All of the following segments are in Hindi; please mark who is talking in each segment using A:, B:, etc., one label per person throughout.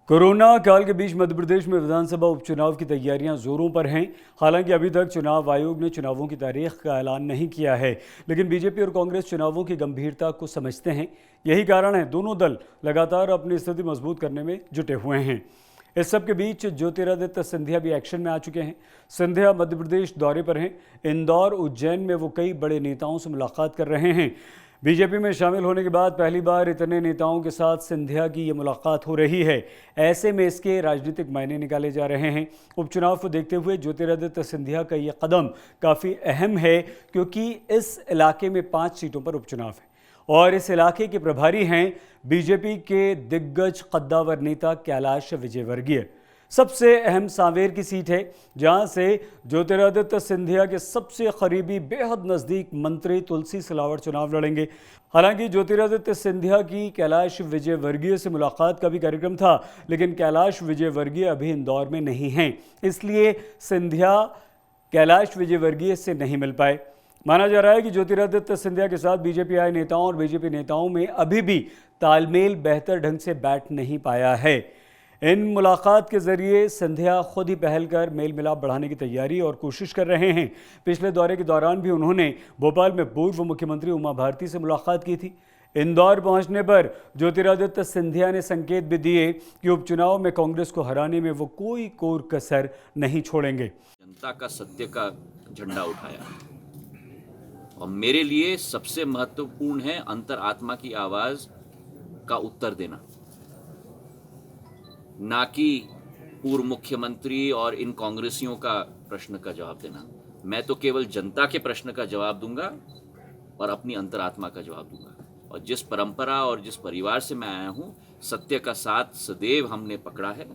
A: कोरोना काल के बीच मध्य प्रदेश में विधानसभा उपचुनाव की तैयारियां जोरों पर हैं। हालांकि अभी तक चुनाव आयोग ने चुनावों की तारीख का ऐलान नहीं किया है, लेकिन बीजेपी और कांग्रेस चुनावों की गंभीरता को समझते हैं। यही कारण है दोनों दल लगातार अपनी स्थिति मजबूत करने में जुटे हुए हैं। इस सब के बीच ज्योतिरादित्य सिंधिया भी एक्शन में आ चुके हैं। सिंधिया मध्य प्रदेश दौरे पर हैं। इंदौर, उज्जैन में वो कई बड़े नेताओं से मुलाकात कर रहे हैं। बीजेपी में शामिल होने के बाद पहली बार इतने नेताओं के साथ सिंधिया की ये मुलाकात हो रही है। ऐसे में इसके राजनीतिक मायने निकाले जा रहे हैं। उपचुनाव को देखते हुए ज्योतिरादित्य सिंधिया का ये कदम काफ़ी अहम है, क्योंकि इस इलाके में 5 सीटों पर उपचुनाव है और इस इलाके के प्रभारी हैं बीजेपी के दिग्गज कद्दावर नेता कैलाश विजयवर्गीय। सबसे अहम सांवेर की सीट है, जहां से ज्योतिरादित्य सिंधिया के सबसे करीबी, बेहद नज़दीक मंत्री तुलसी सिलावट चुनाव लड़ेंगे। हालांकि ज्योतिरादित्य सिंधिया की कैलाश विजयवर्गीय से मुलाकात का भी कार्यक्रम था, लेकिन कैलाश विजयवर्गीय अभी इंदौर में नहीं हैं, इसलिए सिंधिया कैलाश विजयवर्गीय से नहीं मिल पाए। माना जा रहा है कि ज्योतिरादित्य सिंधिया के साथ बीजेपी आए नेताओं और बीजेपी नेताओं में अभी भी तालमेल बेहतर ढंग से बैठ नहीं पाया है। इन मुलाकात के जरिए सिंधिया खुद ही पहल कर मेल मिलाप बढ़ाने की तैयारी और कोशिश कर रहे हैं। पिछले दौरे के दौरान भी उन्होंने भोपाल में पूर्व मुख्यमंत्री उमा भारती से मुलाकात की थी। इंदौर पहुंचने पर ज्योतिरादित्य सिंधिया ने संकेत भी दिए कि उपचुनाव में कांग्रेस को हराने में वो कोई कोर कसर नहीं छोड़ेंगे।
B: जनता का सत्य का झंडा उठाया और मेरे लिए सबसे महत्वपूर्ण है अंतरात्मा की आवाज का उत्तर देना, ना कि पूर्व मुख्यमंत्री और इन कांग्रेसियों का प्रश्न का जवाब देना। मैं तो केवल जनता के प्रश्न का जवाब दूंगा और अपनी अंतरात्मा का जवाब दूंगा। और जिस परंपरा और जिस परिवार से मैं आया हूं, सत्य का साथ सदैव हमने पकड़ा है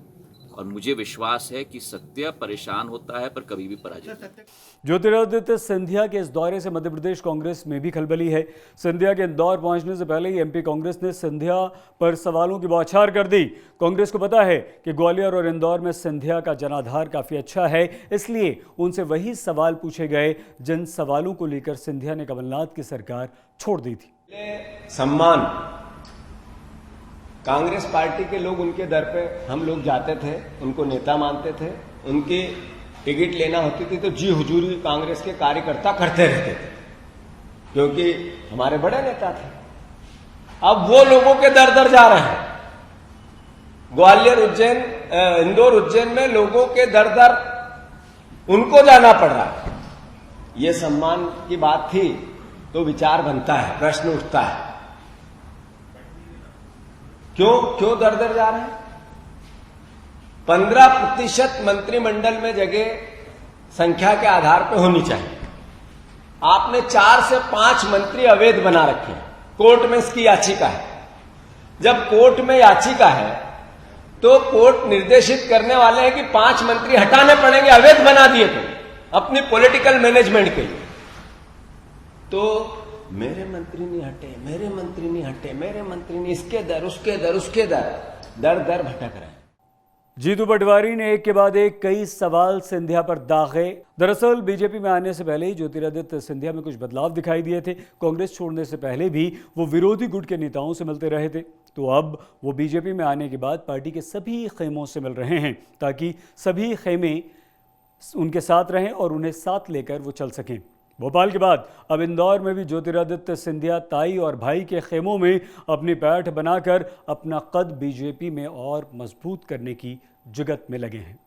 B: और मुझे विश्वास है कि सत्य परेशान होता है पर कभी भी पराजित।
A: ज्योतिरादित्य सिंधिया के इस दौरे से मध्य प्रदेश कांग्रेस में भी खलबली है। सिंधिया के इंदौर पहुंचने से पहले ही एमपी कांग्रेस ने सिंधिया पर सवालों की बौछार कर दी। कांग्रेस को पता है कि ग्वालियर और इंदौर में सिंधिया का जनाधार काफी अच्छा है, इसलिए उनसे वही सवाल पूछे गए जिन सवालों को लेकर सिंधिया ने कमलनाथ की सरकार छोड़ दी थी।
C: सम्मान कांग्रेस पार्टी के लोग उनके दर पे हम लोग जाते थे, उनको नेता मानते थे। उनकी टिकट लेना होती थी तो जी हुजूरी कांग्रेस के कार्यकर्ता करते रहते थे, क्योंकि हमारे बड़े नेता थे। अब वो लोगों के दर दर जा रहे हैं। ग्वालियर, उज्जैन, इंदौर, उज्जैन में लोगों के दर दर उनको जाना पड़ रहा है। ये सम्मान की बात थी तो विचार बनता है, प्रश्न उठता है, क्यों दर दर जा रहे हैं? 15% मंत्रिमंडल में जगह संख्या के आधार पर होनी चाहिए। आपने 4 से 5 मंत्री अवैध बना रखे हैं। कोर्ट में इसकी याचिका है। जब कोर्ट में याचिका है तो कोर्ट निर्देशित करने वाले हैं कि 5 मंत्री हटाने पड़ेंगे, अवैध बना दिए तो अपनी पॉलिटिकल मैनेजमेंट के लिए। तो मेरे मंत्री नहीं हटे, मेरे मंत्री नहीं हटे, मेरे मंत्री नहीं, इसके दर, उसके दर, उसके दर दर भटक रहे हैं।
A: जीतू पटवारी ने एक के बाद एक कई सवाल सिंधिया पर दागे। दरअसल बीजेपी में आने से पहले ही ज्योतिरादित्य सिंधिया में कुछ बदलाव दिखाई दिए थे। कांग्रेस छोड़ने से पहले भी वो विरोधी गुट के नेताओं से मिलते रहे थे, तो अब वो बीजेपी में आने के बाद पार्टी के सभी खेमों से मिल रहे हैं, ताकि सभी खेमे उनके साथ रहें और उन्हें साथ लेकर वो चल सकें। भोपाल के बाद अब इंदौर में भी ज्योतिरादित्य सिंधिया ताई और भाई के खेमों में अपनी पैठ बनाकर अपना कद बीजेपी में और मजबूत करने की जुगत में लगे हैं।